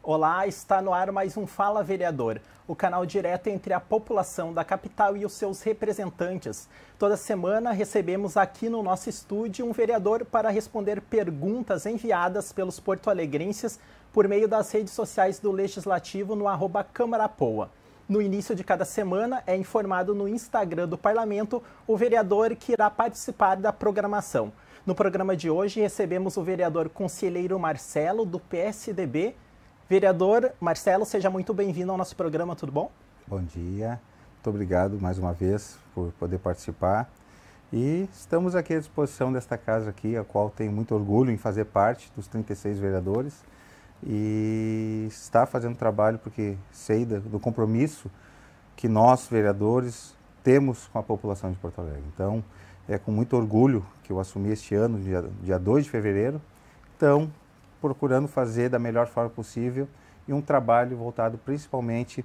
Olá, está no ar mais um Fala Vereador, o canal direto entre a população da capital e os seus representantes. Toda semana recebemos aqui no nosso estúdio um vereador para responder perguntas enviadas pelos porto-alegrenses por meio das redes sociais do Legislativo no @CâmaraPoa. No início de cada semana é informado no Instagram do Parlamento o vereador que irá participar da programação. No programa de hoje recebemos o vereador conselheiro Marcelo, do PSDB. Vereador Marcelo, seja muito bem-vindo ao nosso programa, tudo bom? Bom dia, muito obrigado mais uma vez por poder participar. E estamos aqui à disposição desta casa aqui, a qual tenho muito orgulho em fazer parte dos 36 vereadores. E está fazendo trabalho porque sei do compromisso que nós, vereadores, temos com a população de Porto Alegre. Então, é com muito orgulho que eu assumi este ano, dia 2 de fevereiro. Então, procurando fazer da melhor forma possível e um trabalho voltado principalmente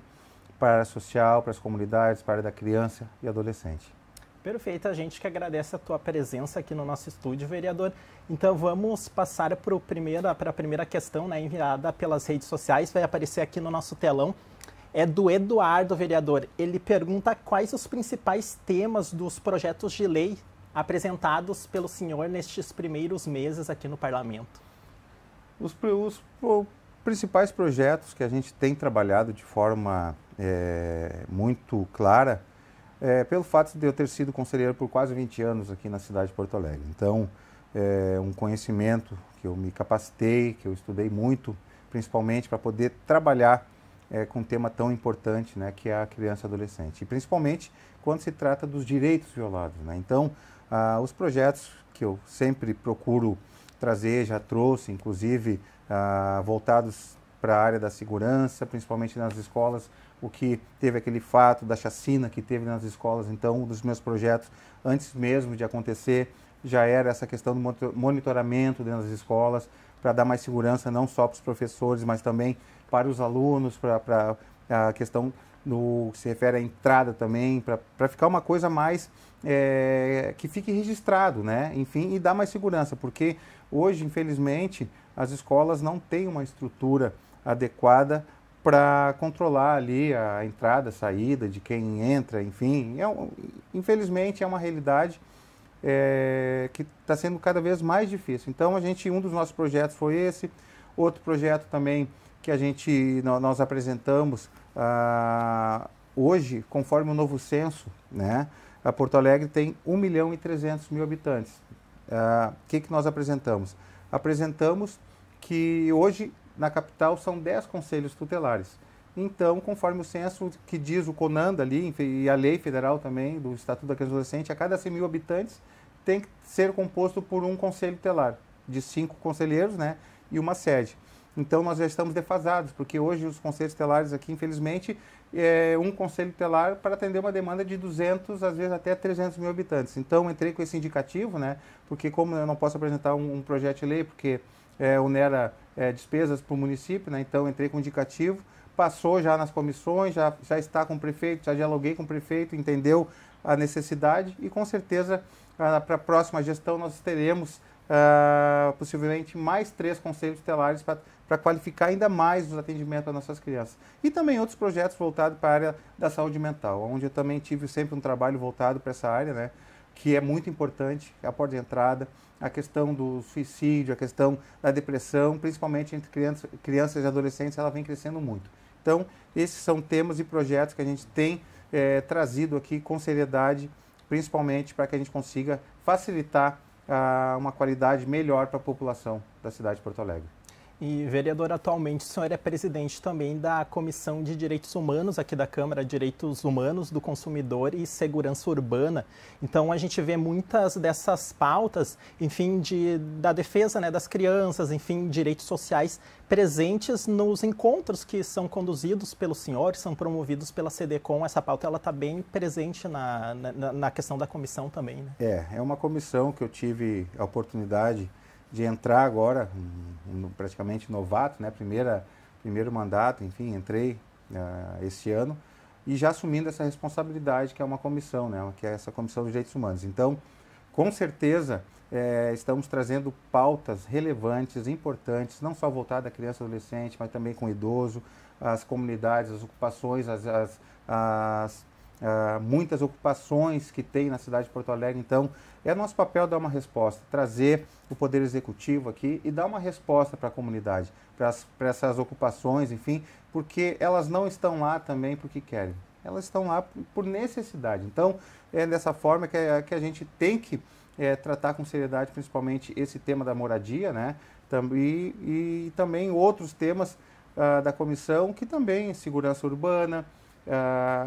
para a área social, para as comunidades, para a área da criança e adolescente. Perfeito, a gente que agradece a tua presença aqui no nosso estúdio, vereador. Então vamos passar para a primeira questão, né, enviada pelas redes sociais, vai aparecer aqui no nosso telão. É do Eduardo, vereador. Ele pergunta quais os principais temas dos projetos de lei apresentados pelo senhor nestes primeiros meses aqui no Parlamento. Os principais projetos que a gente tem trabalhado de forma muito clara, pelo fato de eu ter sido conselheiro por quase 20 anos aqui na cidade de Porto Alegre. Então, um conhecimento que eu me capacitei, que eu estudei muito, principalmente para poder trabalhar com um tema tão importante, né, que é a criança e adolescente. E principalmente quando se trata dos direitos violados, né? Então, os projetos que eu sempre procuro trazer, já trouxe, inclusive, voltados para a área da segurança, principalmente nas escolas, o que teve aquele fato da chacina que teve nas escolas. Então, um dos meus projetos, antes mesmo de acontecer, já era essa questão do monitoramento dentro das escolas, para dar mais segurança não só para os professores, mas também para os alunos, para a questão no que se refere à entrada também, para ficar uma coisa mais que fique registrado, né? Enfim, e dar mais segurança, porque hoje, infelizmente, as escolas não têm uma estrutura adequada para controlar ali a entrada, a saída de quem entra, enfim. Infelizmente, é uma realidade que está sendo cada vez mais difícil. Então, um dos nossos projetos foi esse. Outro projeto também que nós apresentamos hoje, conforme o novo censo, né? A Porto Alegre tem 1.300.000 habitantes. O que nós apresentamos? Apresentamos que hoje na capital são 10 conselhos tutelares. Então, conforme o censo que diz o CONANDA ali, e a lei federal também, do Estatuto da Criança e do Adolescente, a cada 100.000 habitantes tem que ser composto por um conselho tutelar, de 5 conselheiros, né, e uma sede. Então, nós já estamos defasados, porque hoje os conselhos tutelares aqui, infelizmente, um conselho tutelar para atender uma demanda de 200, às vezes até 300.000 habitantes. Então, entrei com esse indicativo, né, porque como eu não posso apresentar um projeto de lei, porque onera despesas para o município, né, então entrei com indicativo, passou já nas comissões, já está com o prefeito, já dialoguei com o prefeito, entendeu a necessidade e com certeza para a próxima gestão nós teremos possivelmente mais 3 conselhos tutelares para qualificar ainda mais os atendimentos das nossas crianças. E também outros projetos voltados para a área da saúde mental, onde eu também tive sempre um trabalho voltado para essa área, né, que é muito importante, a porta de entrada, a questão do suicídio, a questão da depressão, principalmente entre crianças e adolescentes, ela vem crescendo muito. Então, esses são temas e projetos que a gente tem trazido aqui com seriedade, principalmente para que a gente consiga facilitar uma qualidade melhor para a população da cidade de Porto Alegre. E, vereador, atualmente o senhor é presidente também da Comissão de Direitos Humanos aqui da Câmara, Direitos Humanos do Consumidor e Segurança Urbana. Então, a gente vê muitas dessas pautas, enfim, da defesa, né, das crianças, enfim, direitos sociais presentes nos encontros que são conduzidos pelo senhor, são promovidos pela CDCom. Essa pauta ela está bem presente na questão da comissão também, né? É uma comissão que eu tive a oportunidade de entrar agora, praticamente novato, né? Primeiro mandato, enfim, entrei esse ano e já assumindo essa responsabilidade que é uma comissão, né? Que é essa Comissão de Direitos Humanos. Então, com certeza, estamos trazendo pautas relevantes, importantes, não só voltadas à criança e adolescente, mas também com o idoso, as comunidades, as ocupações, muitas ocupações que tem na cidade de Porto Alegre. Então, é nosso papel dar uma resposta, trazer o Poder Executivo aqui e dar uma resposta para a comunidade, para essas ocupações, enfim, porque elas não estão lá também porque querem, elas estão lá por necessidade. Então, é dessa forma que a gente tem que tratar com seriedade, principalmente esse tema da moradia, né? E também outros temas da comissão, que também segurança urbana,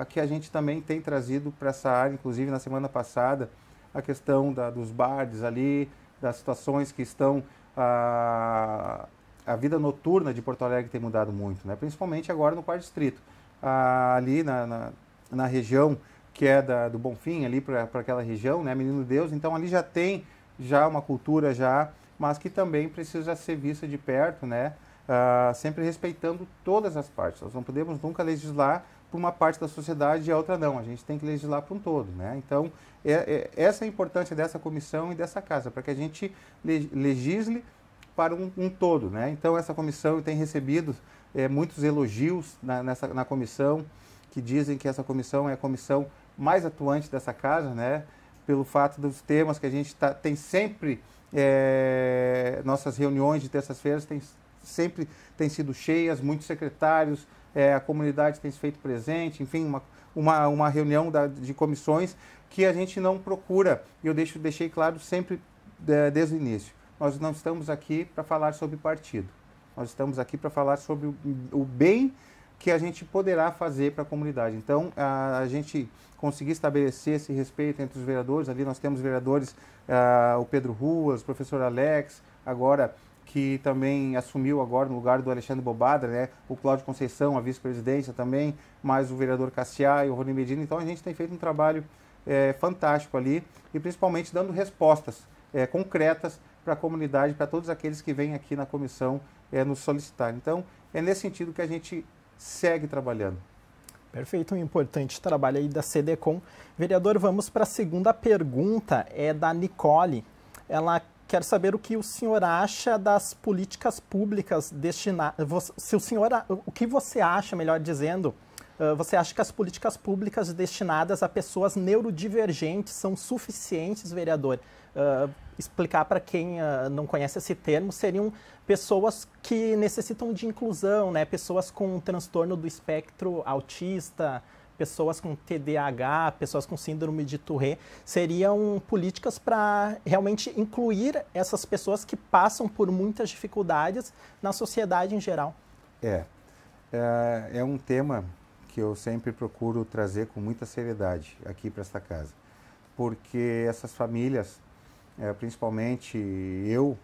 que a gente também tem trazido para essa área, inclusive na semana passada, a questão dos bares ali, das situações que estão... A vida noturna de Porto Alegre tem mudado muito, né? Principalmente agora no 4º Distrito. Ali na região que é do Bonfim, ali para aquela região, né? Menino Deus, então ali já tem uma cultura mas que também precisa ser vista de perto, né? Sempre respeitando todas as partes. Nós não podemos nunca legislar por uma parte da sociedade e a outra não. A gente tem que legislar para um todo, né? Então, essa é a importância dessa comissão e dessa casa, para que a gente legisle para um todo, né? Então, essa comissão tem recebido muitos elogios na comissão, que dizem que essa comissão é a comissão mais atuante dessa casa, né? Pelo fato dos temas que a gente tem sempre, nossas reuniões de terças-feiras sempre têm sido cheias, muitos secretários, a comunidade tem se feito presente, enfim, uma reunião de comissões que a gente não procura, e eu deixei claro sempre desde o início. Nós não estamos aqui para falar sobre partido, nós estamos aqui para falar sobre o bem que a gente poderá fazer para a comunidade. Então, a gente conseguir estabelecer esse respeito entre os vereadores, ali nós temos vereadores, o Pedro Ruas, o professor Alex, agora que também assumiu agora no lugar do Alexandre Bobadra, né? O Cláudio Conceição, a vice-presidência também, mais o vereador Cassiá e o Rony Medina. Então, a gente tem feito um trabalho fantástico ali e principalmente dando respostas concretas para a comunidade, para todos aqueles que vêm aqui na comissão nos solicitar. Então, é nesse sentido que a gente segue trabalhando. Perfeito, um importante trabalho aí da CDCom. Vereador, vamos para a segunda pergunta, é da Nicole. Ela quer saber o que o senhor acha das políticas públicas destinadas... O que você acha, melhor dizendo, você acha que as políticas públicas destinadas a pessoas neurodivergentes são suficientes, vereador? Explicar para quem não conhece esse termo, seriam pessoas que necessitam de inclusão, né? Pessoas com transtorno do espectro autista, pessoas com TDAH, pessoas com síndrome de Tourette. Seriam políticas para realmente incluir essas pessoas que passam por muitas dificuldades na sociedade em geral. É um tema que eu sempre procuro trazer com muita seriedade aqui para esta casa, porque essas famílias, principalmente eu,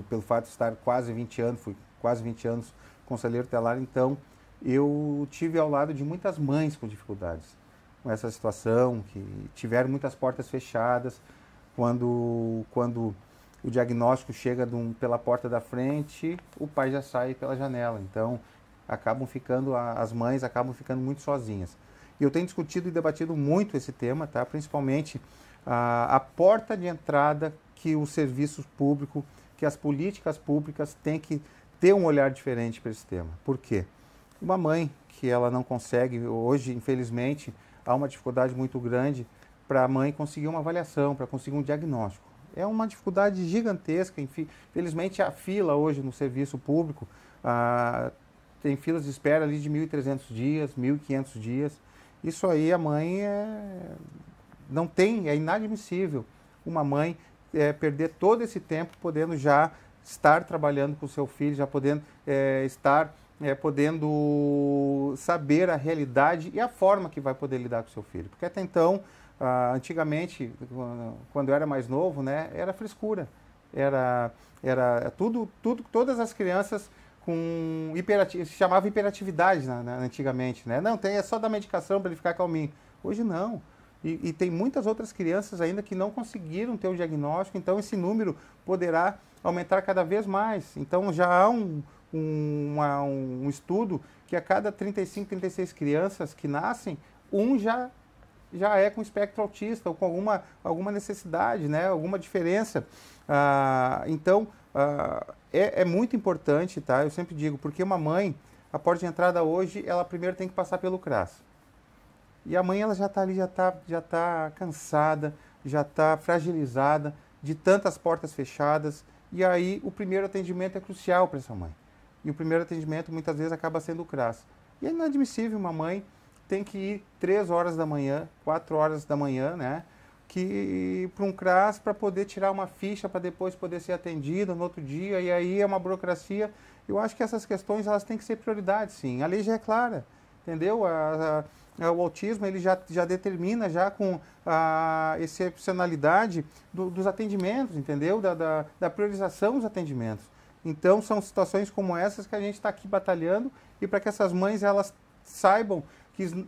pelo fato de estar quase 20 anos, fui quase 20 anos conselheiro tutelar, então eu tive ao lado de muitas mães com dificuldades, com essa situação, que tiveram muitas portas fechadas, quando o diagnóstico chega pela porta da frente, o pai já sai pela janela, então as mães acabam ficando muito sozinhas. E eu tenho discutido e debatido muito esse tema, tá? Principalmente a porta de entrada que o serviço público, que as políticas públicas têm que ter um olhar diferente para esse tema. Por quê? Uma mãe que ela não consegue, hoje, infelizmente, há uma dificuldade muito grande para a mãe conseguir uma avaliação, para conseguir um diagnóstico. É uma dificuldade gigantesca. Infelizmente, a fila hoje no serviço público, tem filas de espera ali de 1.300 dias, 1.500 dias. Isso aí a mãe não tem, é inadmissível uma mãe perder todo esse tempo podendo já estar trabalhando com o seu filho, já podendo podendo saber a realidade e a forma que vai poder lidar com o seu filho. Porque até então, antigamente, quando eu era mais novo, né, era frescura. Era todas as crianças com se chamava hiperatividade antigamente, né? Não, é só dar medicação para ele ficar calminho. Hoje não. E tem muitas outras crianças ainda que não conseguiram ter o diagnóstico, então esse número poderá aumentar cada vez mais. Então já há um estudo que a cada 35, 36 crianças que nascem, já já é com espectro autista ou com alguma necessidade, né? Alguma diferença. Então, é muito importante, tá? Eu sempre digo, porque uma mãe, a porta de entrada hoje, ela primeiro tem que passar pelo CRAS. E a mãe ela já está ali, já tá cansada, já está fragilizada de tantas portas fechadas. E aí o primeiro atendimento é crucial para essa mãe. E o primeiro atendimento muitas vezes acaba sendo o CRAS. E é inadmissível uma mãe tem que ir 3 horas da manhã, 4 horas da manhã, né? Para um CRAS para poder tirar uma ficha para depois poder ser atendida no outro dia. E aí é uma burocracia. Eu acho que essas questões elas têm que ser prioridade, sim. A lei já é clara, entendeu? O autismo ele já determina já com a excepcionalidade dos atendimentos, entendeu? Da priorização dos atendimentos. Então são situações como essas que a gente está aqui batalhando e para que essas mães elas saibam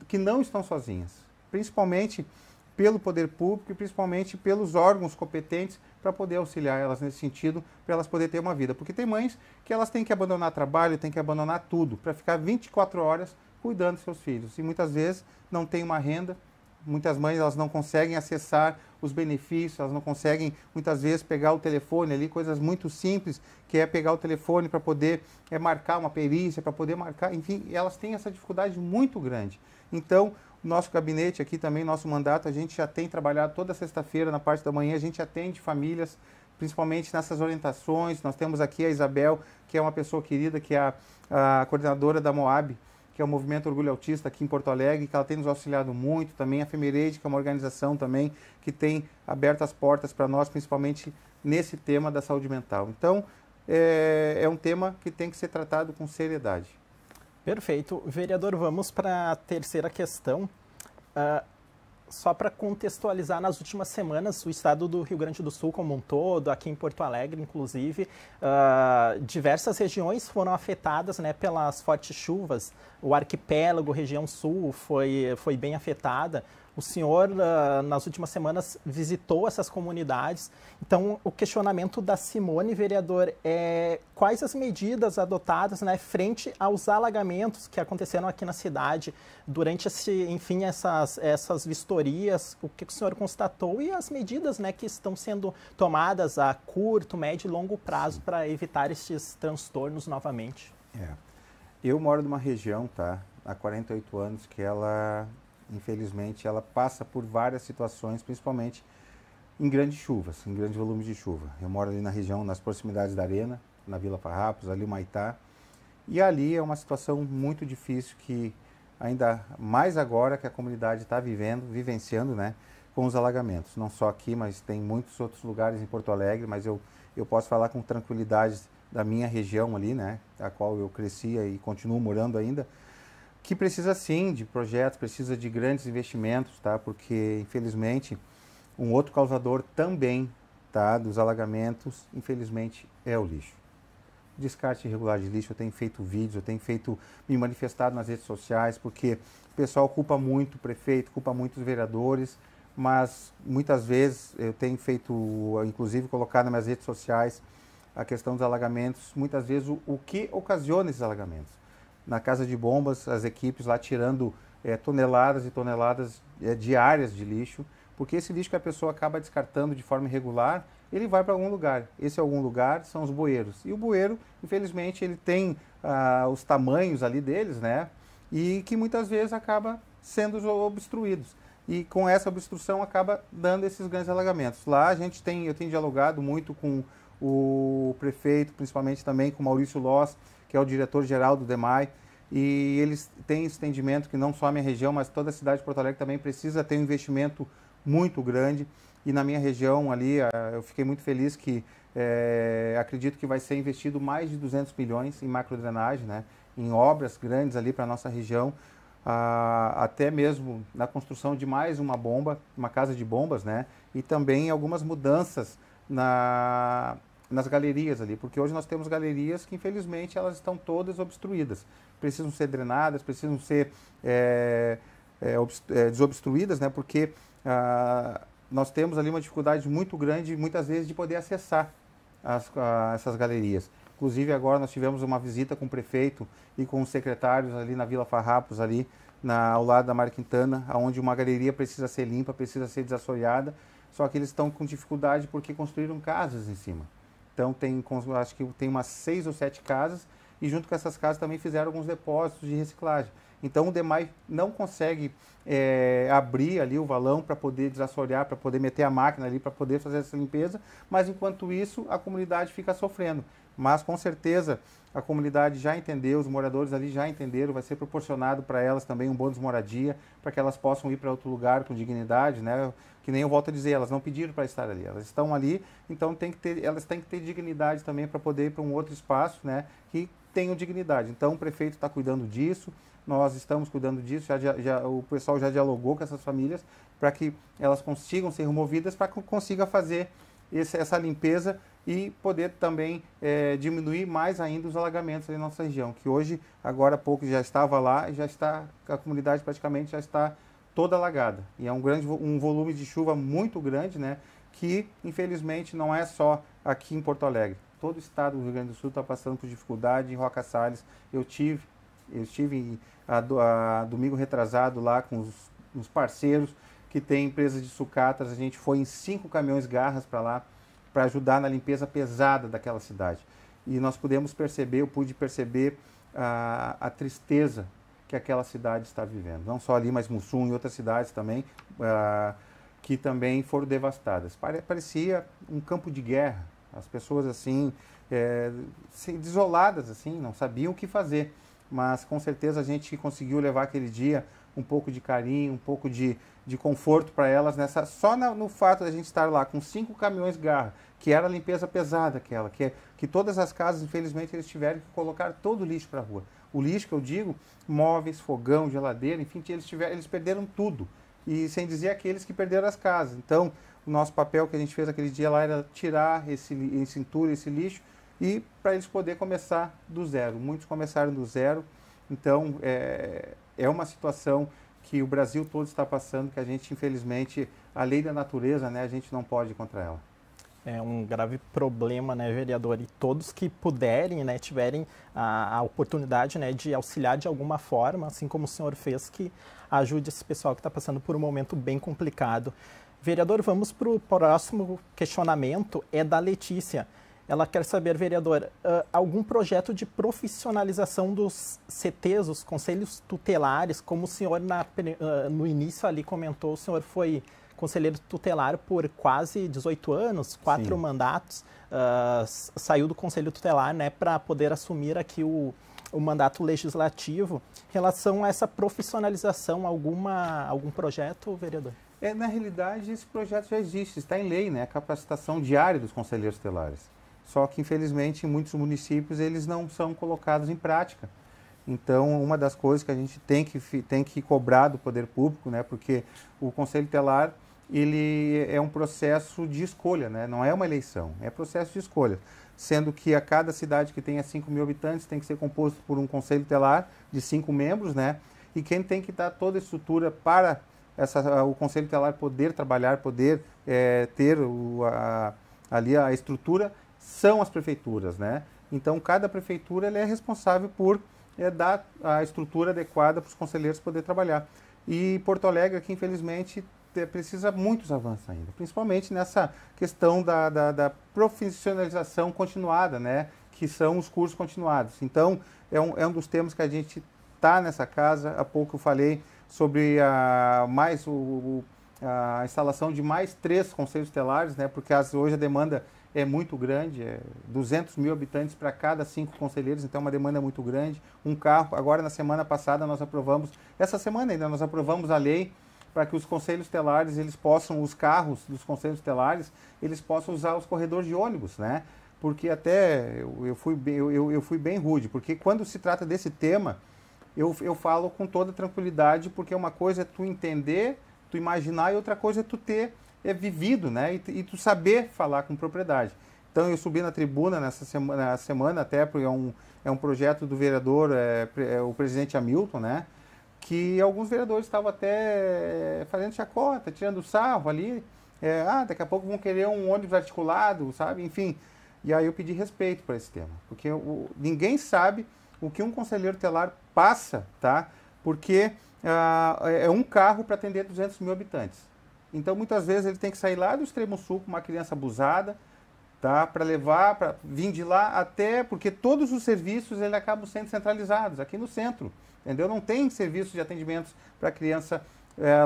que não estão sozinhas, principalmente pelo poder público e principalmente pelos órgãos competentes para poder auxiliar elas nesse sentido, para elas poderem ter uma vida. Porque tem mães que elas têm que abandonar trabalho, têm que abandonar tudo para ficar 24 horas cuidando dos seus filhos. E muitas vezes não tem uma renda, muitas mães elas não conseguem acessar os benefícios, elas não conseguem muitas vezes pegar o telefone ali, coisas muito simples, que é pegar o telefone para poder marcar uma perícia, para poder marcar, enfim, elas têm essa dificuldade muito grande. Então, o nosso gabinete aqui também, nosso mandato, a gente já tem trabalhado toda sexta-feira, na parte da manhã, a gente atende famílias, principalmente nessas orientações. Nós temos aqui a Isabel, que é uma pessoa querida, que é a coordenadora da MOAB, que é o Movimento Orgulho Autista aqui em Porto Alegre, que ela tem nos auxiliado muito, também a Femerade, que é uma organização também que tem aberto as portas para nós, principalmente nesse tema da saúde mental. Então, é um tema que tem que ser tratado com seriedade. Perfeito. Vereador, vamos para a terceira questão. Só para contextualizar, nas últimas semanas, o estado do Rio Grande do Sul como um todo, aqui em Porto Alegre, inclusive, diversas regiões foram afetadas, né, pelas fortes chuvas. O arquipélago, região sul, foi bem afetada. O senhor, nas últimas semanas, visitou essas comunidades. Então, o questionamento da Simone, vereador, é quais as medidas adotadas, né, frente aos alagamentos que aconteceram aqui na cidade durante essas vistorias, o que o senhor constatou e as medidas, né, que estão sendo tomadas a curto, médio e longo prazo para evitar estes transtornos novamente. Eu moro numa região, tá, há 48 anos, que ela, infelizmente, ela passa por várias situações, principalmente em grandes chuvas, em grandes volumes de chuva. Eu moro ali na região, nas proximidades da Arena, na Vila Farrapos, ali o Maitá. E ali é uma situação muito difícil que, ainda mais agora que a comunidade está vivenciando, né, com os alagamentos. Não só aqui, mas tem muitos outros lugares em Porto Alegre, mas eu posso falar com tranquilidade da minha região ali, né, a qual eu crescia e continuo morando ainda, que precisa sim de projetos, precisa de grandes investimentos, tá? Porque infelizmente um outro causador também, tá, dos alagamentos, infelizmente é o lixo. Descarte irregular de lixo, eu tenho feito vídeos, eu tenho me manifestado nas redes sociais, porque o pessoal culpa muito o prefeito, culpa muito os vereadores, mas muitas vezes eu tenho feito, inclusive colocar nas minhas redes sociais a questão dos alagamentos, muitas vezes o que ocasiona esses alagamentos. Na casa de bombas, as equipes lá tirando toneladas e toneladas diárias de lixo, porque esse lixo que a pessoa acaba descartando de forma irregular, ele vai para algum lugar. Esse algum lugar são os bueiros. E o bueiro, infelizmente, ele tem os tamanhos ali deles, né? E que muitas vezes acaba sendo obstruídos. E com essa obstrução acaba dando esses grandes alagamentos. Lá eu tenho dialogado muito com o prefeito, principalmente também com o Maurício Loss, que é o diretor-geral do DEMAI, e eles têm esse entendimento que não só a minha região, mas toda a cidade de Porto Alegre também precisa ter um investimento muito grande. E na minha região ali, eu fiquei muito feliz que acredito que vai ser investido mais de 200 milhões em macrodrenagem, né, em obras grandes ali para a nossa região, até mesmo na construção de mais uma casa de bombas, né, e também algumas mudanças nas galerias ali, porque hoje nós temos galerias que infelizmente elas estão todas obstruídas, precisam ser drenadas, precisam ser desobstruídas, né, porque nós temos ali uma dificuldade muito grande, muitas vezes, de poder acessar essas galerias. Inclusive agora nós tivemos uma visita com o prefeito e com os secretários ali na Vila Farrapos, ali ao lado da Mário Quintana, onde uma galeria precisa ser limpa, precisa ser desassoreada, só que eles estão com dificuldade porque construíram casas em cima. Então, acho que tem umas 6 ou 7 casas, e junto com essas casas também fizeram alguns depósitos de reciclagem. Então, o DEMAI não consegue abrir ali o valão para poder desassorear, para poder meter a máquina ali, para poder fazer essa limpeza, mas enquanto isso, a comunidade fica sofrendo. Mas, com certeza, a comunidade já entendeu, os moradores ali já entenderam, vai ser proporcionado para elas também um bônus moradia, para que elas possam ir para outro lugar com dignidade, né? Que nem eu volto a dizer, elas não pediram para estar ali, elas estão ali, então elas têm que ter dignidade também para poder ir para um outro espaço, né? Que tenham dignidade. Então, o prefeito está cuidando disso, nós estamos cuidando disso, o pessoal já dialogou com essas famílias para que elas consigam ser removidas, para que consiga fazer essa limpeza e poder também diminuir mais ainda os alagamentos na nossa região, que hoje, agora há pouco, já estava lá e a comunidade praticamente já está toda alagada. E é um volume de chuva muito grande, né, que infelizmente não é só aqui em Porto Alegre. Todo o estado do Rio Grande do Sul está passando por dificuldade. Em Roca Salles, eu estive domingo retrasado lá com os parceiros que tem empresas de sucatas. A gente foi em 5 caminhões garras para lá para ajudar na limpeza pesada daquela cidade. E nós eu pude perceber a tristeza que aquela cidade está vivendo. Não só ali, mas Mussum e outras cidades também, que também foram devastadas. Parecia um campo de guerra. As pessoas assim, desoladas, assim, não sabiam o que fazer. Mas com certeza a gente conseguiu levar aquele dia um pouco de carinho, um pouco de conforto para elas, só no fato de a gente estar lá com 5 caminhões garra, que era a limpeza pesada aquela, que todas as casas, infelizmente, eles tiveram que colocar todo o lixo para a rua. O lixo que eu digo, móveis, fogão, geladeira, enfim, eles perderam tudo. E sem dizer aqueles que perderam as casas. Então, o nosso papel que a gente fez aquele dia lá era tirar esse lixo, e para eles poderem começar do zero. Muitos começaram do zero. Então, é uma situação que o Brasil todo está passando, que a gente, infelizmente, a lei da natureza, né, a gente não pode ir contra ela. É um grave problema, né, vereador? E todos que puderem, né, tiverem a oportunidade, né, de auxiliar de alguma forma, assim como o senhor fez, que ajude esse pessoal que está passando por um momento bem complicado. Vereador, vamos para o próximo questionamento, é da Letícia. Ela quer saber, vereador, algum projeto de profissionalização dos CTs, os conselhos tutelares, como o senhor no início ali comentou, o senhor foi conselheiro tutelar por quase 18 anos, 4 mandatos, saiu do conselho tutelar, né, para poder assumir aqui o mandato legislativo. Em relação a essa profissionalização, algum projeto, vereador? Na realidade, esse projeto já existe, está em lei, né, a capacitação diária dos conselheiros tutelares. Só que, infelizmente, em muitos municípios eles não são colocados em prática. Então, uma das coisas que a gente tem que cobrar do poder público, né, porque o conselho tutelar ele é um processo de escolha, né, não é uma eleição, é processo de escolha. Sendo que a cada cidade que tenha 5.000 habitantes tem que ser composto por um conselho tutelar de 5 membros, né, e quem tem que dar toda a estrutura para o conselho tutelar poder trabalhar, poder ter ali a estrutura, são as prefeituras, né? Então, cada prefeitura ela é responsável por dar a estrutura adequada para os conselheiros poderem trabalhar. E Porto Alegre, aqui, infelizmente, precisa muitos avanços ainda, principalmente nessa questão da profissionalização continuada, né? Que são os cursos continuados. Então, é um dos temas que a gente está nessa casa. Há pouco eu falei sobre a instalação de mais 3 conselhos tutelares, né? Porque hoje a demanda é muito grande, 200.000 habitantes para cada 5 conselheiros, então é uma demanda muito grande. Um carro, agora na semana passada essa semana ainda nós aprovamos a lei para que os conselhos tutelares, os carros dos conselhos tutelares, eles possam usar os corredores de ônibus, né? Porque até eu fui bem rude, porque quando se trata desse tema, eu falo com toda tranquilidade, porque uma coisa é tu entender, tu imaginar, e outra coisa é tu ter vivido, né? E tu saber falar com propriedade. Então eu subi na tribuna na semana até, porque é um projeto do vereador, o presidente Hamilton, né? Que alguns vereadores estavam até fazendo chacota, tirando sarro ali. Daqui a pouco vão querer um ônibus articulado, sabe? Enfim. E aí eu pedi respeito para esse tema, porque ninguém sabe o que um conselheiro tutelar passa, tá? Porque é um carro para atender 200 mil habitantes. Então, muitas vezes, ele tem que sair lá do extremo sul com uma criança abusada, tá? Para levar, para vir de lá até, porque todos os serviços eles acabam sendo centralizados aqui no centro, entendeu? Não tem serviço de atendimentos para criança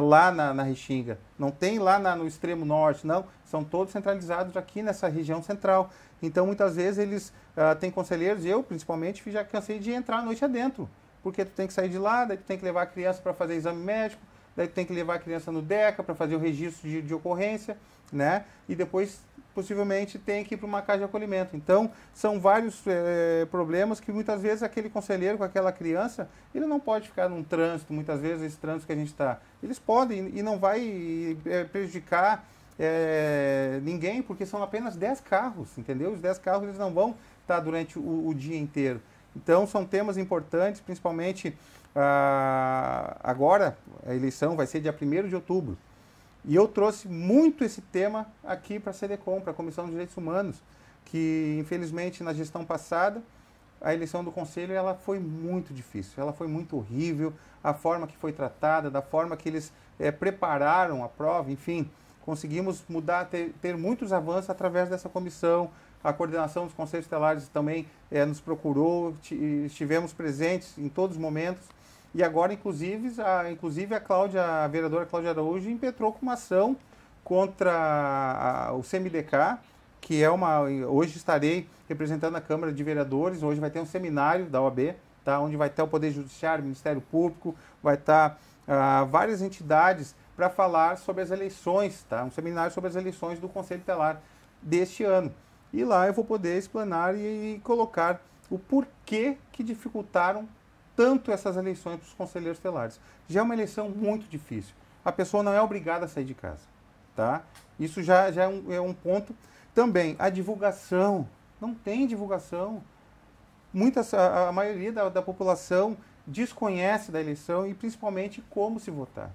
lá na Restinga, não tem lá no extremo norte, não, são todos centralizados aqui nessa região central. Então, muitas vezes, eles têm conselheiros, eu principalmente já cansei de entrar a noite adentro, porque tu tem que sair de lá, daí tu tem que levar a criança para fazer exame médico, daí tu tem que levar a criança no DECA para fazer o registro de ocorrência, né? E depois, possivelmente, tem que ir para uma casa de acolhimento. Então, são vários problemas que muitas vezes aquele conselheiro com aquela criança, ele não pode ficar num trânsito, muitas vezes esse trânsito que a gente está. Eles podem e não vai prejudicar ninguém, porque são apenas 10 carros, entendeu? Os 10 carros eles não vão estar durante o dia inteiro. Então, são temas importantes, principalmente agora, a eleição vai ser dia 1º de outubro. E eu trouxe muito esse tema aqui para a CDCOM, para a Comissão de Direitos Humanos, que, infelizmente, na gestão passada, a eleição do Conselho ela foi muito difícil, ela foi muito horrível, a forma que foi tratada, da forma que eles prepararam a prova, enfim, conseguimos mudar, ter muitos avanços através dessa comissão. A coordenação dos conselhos tutelares também nos procurou, estivemos presentes em todos os momentos. E agora, inclusive a vereadora Cláudia Araújo impetrou com uma ação contra o CMDK, que hoje estarei representando a Câmara de Vereadores, hoje vai ter um seminário da OAB, tá, onde vai ter o Poder Judiciário, o Ministério Público, vai estar várias entidades para falar sobre as eleições, tá, um seminário sobre as eleições do Conselho Tutelar deste ano. E lá eu vou poder explanar e colocar o porquê que dificultaram tanto essas eleições para os conselheiros tutelares. Já é uma eleição muito difícil. A pessoa não é obrigada a sair de casa. Tá? Isso já é um ponto. Também, a divulgação. Não tem divulgação. A maioria da população desconhece da eleição e principalmente como se votar.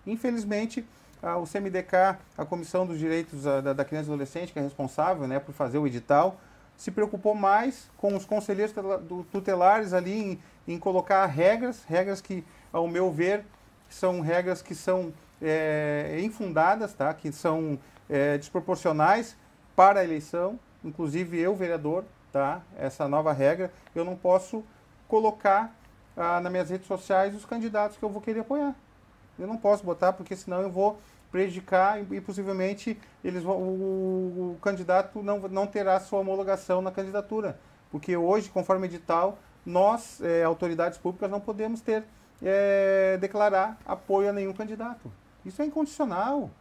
Infelizmente, o CMDK, a Comissão dos Direitos da Criança e Adolescente, que é responsável, né, por fazer o edital, se preocupou mais com os conselheiros tutelares ali em colocar regras que, ao meu ver, são regras que são infundadas, tá? Que são desproporcionais para a eleição. Inclusive eu, vereador, tá? Essa nova regra, eu não posso colocar nas minhas redes sociais os candidatos que eu vou querer apoiar. Eu não posso botar, porque senão eu vou prejudicar e possivelmente o candidato não terá sua homologação na candidatura. Porque hoje, conforme o edital, nós, autoridades públicas, não podemos declarar apoio a nenhum candidato. Isso é incondicional.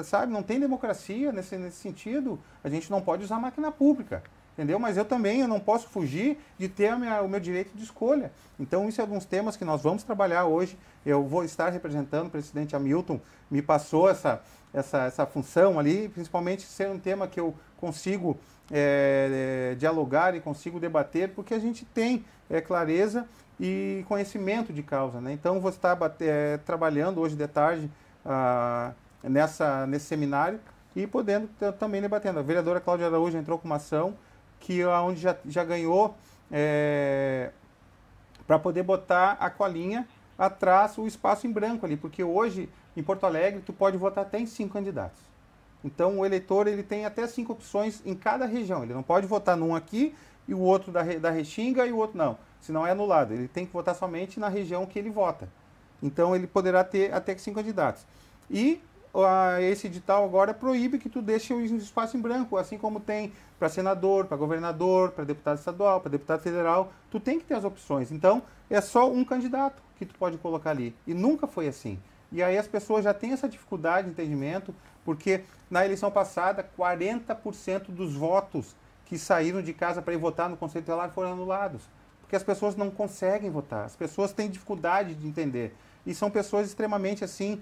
Sabe, não tem democracia nesse sentido. A gente não pode usar máquina pública. Entendeu? Mas eu não posso fugir de ter o meu direito de escolha. Então, isso é alguns temas que nós vamos trabalhar hoje. Eu vou estar representando, o presidente Hamilton me passou essa função ali, principalmente ser um tema que eu consigo dialogar e consigo debater, porque a gente tem clareza e conhecimento de causa. Né? Então, vou estar trabalhando hoje de tarde nesse seminário e podendo também debatendo. A vereadora Cláudia Araújo entrou com uma ação onde já ganhou para poder botar a colinha atrás, o espaço em branco ali, porque hoje em Porto Alegre tu pode votar até em 5 candidatos. Então o eleitor ele tem até 5 opções em cada região, ele não pode votar num aqui e o outro da Restinga e o outro não, senão é anulado, ele tem que votar somente na região que ele vota. Então ele poderá ter até 5 candidatos. E esse edital agora proíbe que tu deixe o espaço em branco, assim como tem para senador, para governador, para deputado estadual, para deputado federal, tu tem que ter as opções. Então, é só um candidato que tu pode colocar ali. E nunca foi assim. E aí as pessoas já têm essa dificuldade de entendimento, porque na eleição passada, 40% dos votos que saíram de casa para ir votar no Conselho Tutelar foram anulados. Porque as pessoas não conseguem votar, as pessoas têm dificuldade de entender. E são pessoas extremamente assim,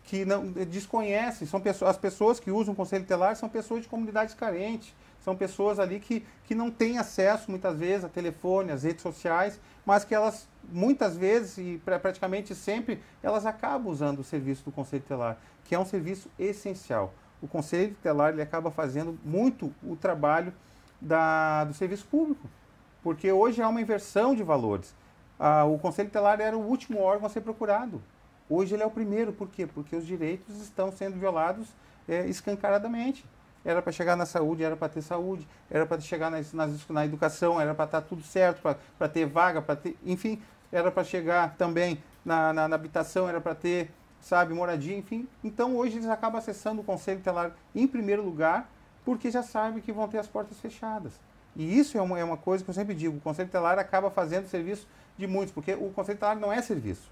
que não desconhecem, as pessoas que usam o Conselho Tutelar são pessoas de comunidades carentes, são pessoas ali que não têm acesso muitas vezes a telefone, às redes sociais, mas que elas muitas vezes e praticamente sempre elas acabam usando o serviço do Conselho Tutelar, que é um serviço essencial. O Conselho Tutelar ele acaba fazendo muito o trabalho do serviço público, porque hoje há uma inversão de valores. o Conselho Tutelar era o último órgão a ser procurado. Hoje ele é o primeiro. Por quê? Porque os direitos estão sendo violados escancaradamente. Era para chegar na saúde, era para ter saúde, era para chegar na educação, era para estar tudo certo, para ter vaga, para ter, enfim, era para chegar também na habitação, era para ter, sabe, moradia, enfim. Então hoje eles acabam acessando o Conselho Tutelar em primeiro lugar, porque já sabem que vão ter as portas fechadas. E isso é uma coisa que eu sempre digo, o Conselho Tutelar acaba fazendo serviço de muitos, porque o Conselho Tutelar não é serviço,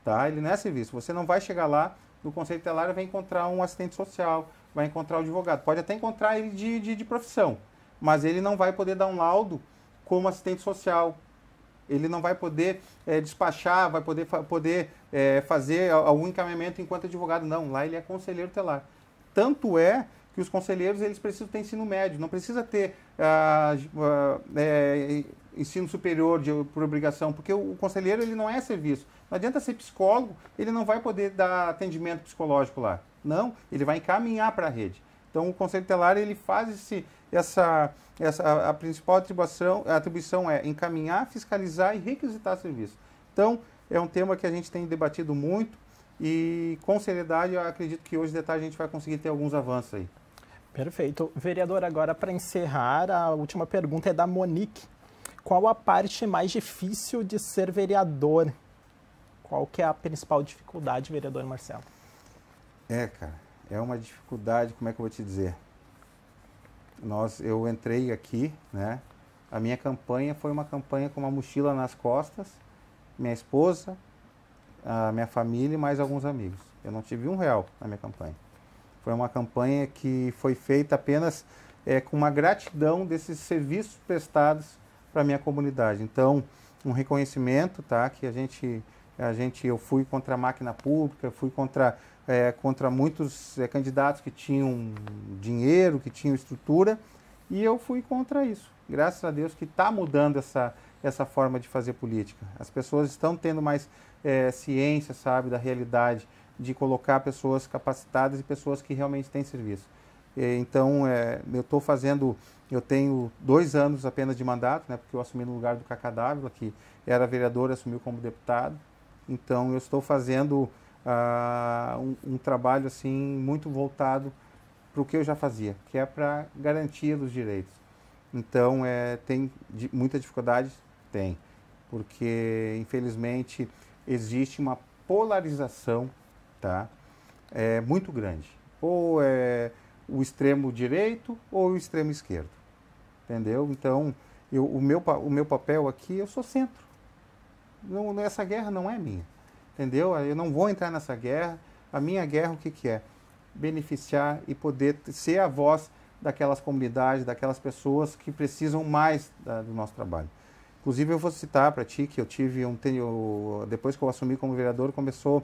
tá? Ele não é serviço. Você não vai chegar lá no Conselho Tutelar e vai encontrar um assistente social, vai encontrar o advogado. Pode até encontrar ele de profissão, mas ele não vai poder dar um laudo como assistente social. Ele não vai poder despachar, vai poder fazer algum encaminhamento enquanto advogado. Não, lá ele é conselheiro tutelar. Tanto é que os conselheiros eles precisam ter ensino médio, não precisa ter ensino superior por obrigação, porque o conselheiro ele não é serviço. Não adianta ser psicólogo, ele não vai poder dar atendimento psicológico lá. Não, ele vai encaminhar para a rede. Então, o Conselho Tutelar, ele faz a principal atribuição é encaminhar, fiscalizar e requisitar serviço. Então, é um tema que a gente tem debatido muito e, com seriedade, eu acredito que hoje de tarde a gente vai conseguir ter alguns avanços aí. Perfeito. Vereador, agora para encerrar, a última pergunta é da Monique. Qual a parte mais difícil de ser vereador? Qual que é a principal dificuldade, vereador Marcelo? Cara, é uma dificuldade, como é que eu vou te dizer? Eu entrei aqui, né? A minha campanha foi uma campanha com uma mochila nas costas, minha esposa, a minha família e mais alguns amigos. Eu não tive R$1 na minha campanha. Foi uma campanha que foi feita apenas com uma gratidão desses serviços prestados para a minha comunidade. Então, um reconhecimento, tá? Que eu fui contra a máquina pública, fui contra muitos candidatos que tinham dinheiro, que tinham estrutura, e eu fui contra isso. Graças a Deus que está mudando essa forma de fazer política. As pessoas estão tendo mais ciência, sabe, da realidade, de colocar pessoas capacitadas e pessoas que realmente têm serviço. Então, eu tenho 2 anos apenas de mandato, né, porque eu assumi no lugar do Cacá Dávila, que era vereador e assumiu como deputado. Então, eu estou fazendo um trabalho assim muito voltado para o que eu já fazia, que é para garantia dos direitos. Então, tem muita dificuldade? Tem, porque infelizmente existe uma polarização, tá? Muito grande. Ou é o extremo direito ou o extremo esquerdo, entendeu? Então, o meu papel aqui, eu sou centro. Essa guerra não é minha. Entendeu? Eu não vou entrar nessa guerra. A minha guerra, o que é? Beneficiar e poder ser a voz daquelas comunidades, daquelas pessoas que precisam mais do nosso trabalho. Inclusive, eu vou citar para ti que depois que eu assumi como vereador, começou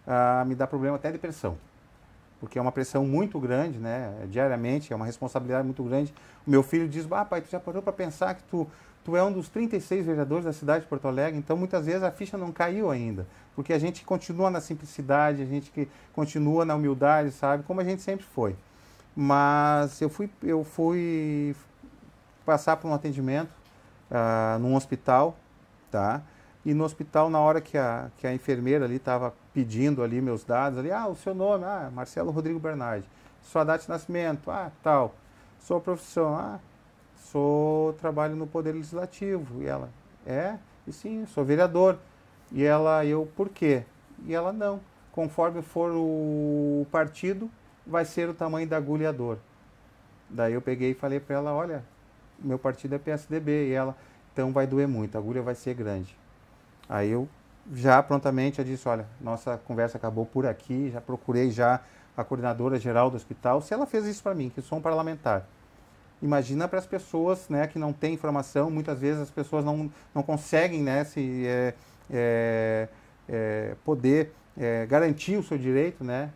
a me dar problema até de pressão. Porque é uma pressão muito grande, né? Diariamente, é uma responsabilidade muito grande. O meu filho diz, pai, tu já parou para pensar que tu é um dos 36 vereadores da cidade de Porto Alegre, então muitas vezes a ficha não caiu ainda, porque a gente continua na simplicidade, a gente continua na humildade, sabe, como a gente sempre foi. Mas eu fui passar por um atendimento num hospital, tá? E no hospital, na hora que a enfermeira ali estava pedindo ali meus dados, ali, o seu nome, Marcelo Rodrigo Bernardi, sua data de nascimento, tal, sua profissão, trabalho no Poder Legislativo. E ela, e sim, sou vereador. E eu, por quê? E ela, não. Conforme for o partido, vai ser o tamanho da agulha e a dor. Daí eu peguei e falei para ela, olha, meu partido é PSDB. E ela, então vai doer muito, a agulha vai ser grande. Aí eu já prontamente disse, olha, nossa conversa acabou por aqui, já procurei já a coordenadora geral do hospital. Se ela fez isso para mim, que sou um parlamentar, imagina para as pessoas, né, que não têm informação, muitas vezes as pessoas não conseguem, né, poder garantir o seu direito, né?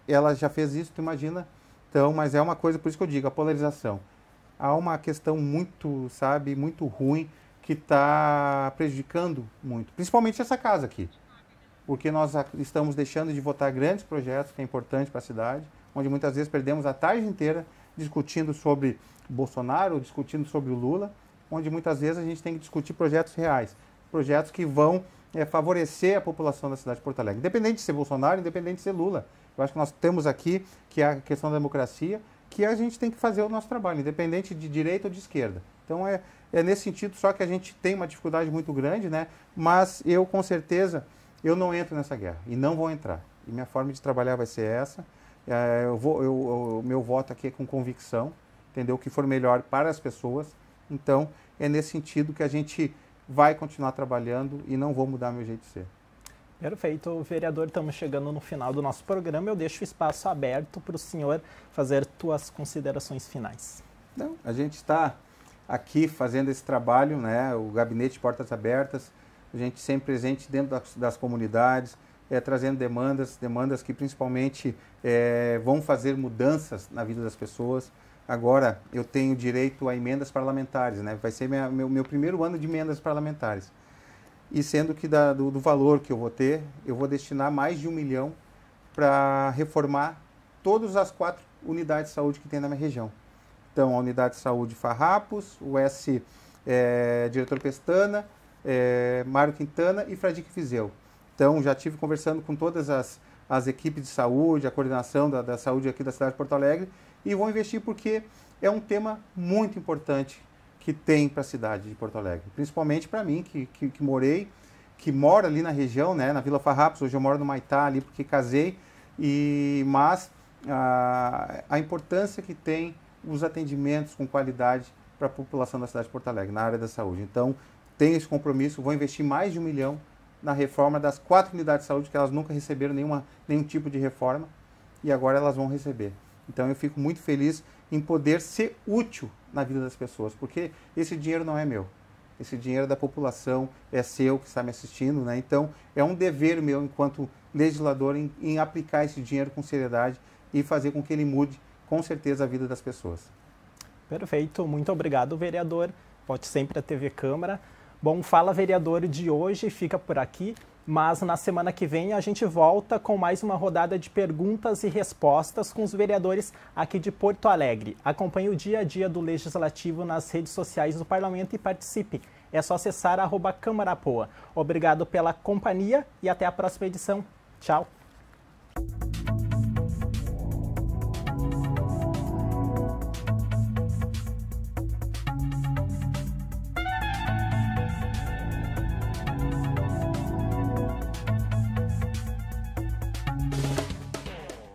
Ela já fez isso, tu imagina? Então, mas é uma coisa, por isso que eu digo, a polarização. Há uma questão muito, sabe, muito ruim que está prejudicando muito, principalmente essa casa aqui, porque nós estamos deixando de votar grandes projetos, que é importante para a cidade, onde muitas vezes perdemos a tarde inteira discutindo sobre Bolsonaro, discutindo sobre o Lula, onde muitas vezes a gente tem que discutir projetos reais. projetos que vão favorecer a população da cidade de Porto Alegre, independente de ser Bolsonaro, independente de ser Lula. Eu acho que nós temos aqui, que é a questão da democracia, que a gente tem que fazer o nosso trabalho, independente de direita ou de esquerda. Então é nesse sentido só que a gente tem uma dificuldade muito grande, né? Mas eu, com certeza, eu não entro nessa guerra e não vou entrar. E minha forma de trabalhar vai ser essa. O meu voto aqui é com convicção, entendeu? O que for melhor para as pessoas. Então, é nesse sentido que a gente vai continuar trabalhando e não vou mudar meu jeito de ser. Perfeito, vereador. Estamos chegando no final do nosso programa. Eu deixo o espaço aberto para o senhor fazer suas considerações finais. Não, a gente está aqui fazendo esse trabalho, né? O Gabinete de Portas Abertas, a gente sempre presente dentro das comunidades, trazendo demandas que principalmente vão fazer mudanças na vida das pessoas. Agora eu tenho direito a emendas parlamentares, né? Vai ser meu primeiro ano de emendas parlamentares. E sendo que do valor que eu vou ter, eu vou destinar mais de 1 milhão para reformar todas as 4 unidades de saúde que tem na minha região. Então, a unidade de saúde Farrapos, o Diretor Pestana, Mário Quintana e Fradique Viseu. Então, já estive conversando com todas as equipes de saúde, a coordenação da saúde aqui da cidade de Porto Alegre, e vou investir porque é um tema muito importante que tem para a cidade de Porto Alegre. Principalmente para mim, que moro ali na região, né, na Vila Farrapos. Hoje eu moro no Maitá ali porque casei, mas a importância que tem os atendimentos com qualidade para a população da cidade de Porto Alegre, na área da saúde. Então, tenho esse compromisso, vou investir mais de 1 milhão na reforma das 4 unidades de saúde, que elas nunca receberam nenhum tipo de reforma, e agora elas vão receber. Então, eu fico muito feliz em poder ser útil na vida das pessoas, porque esse dinheiro não é meu. Esse dinheiro é da população, é seu que está me assistindo, né? Então, é um dever meu, enquanto legislador, em aplicar esse dinheiro com seriedade e fazer com que ele mude, com certeza, a vida das pessoas. Perfeito. Muito obrigado, vereador. Volte sempre à TV Câmara. Bom, Fala Vereador de hoje fica por aqui, mas na semana que vem a gente volta com mais uma rodada de perguntas e respostas com os vereadores aqui de Porto Alegre. Acompanhe o dia a dia do Legislativo nas redes sociais do Parlamento e participe. É só acessar @Câmara Poa. Obrigado pela companhia e até a próxima edição. Tchau!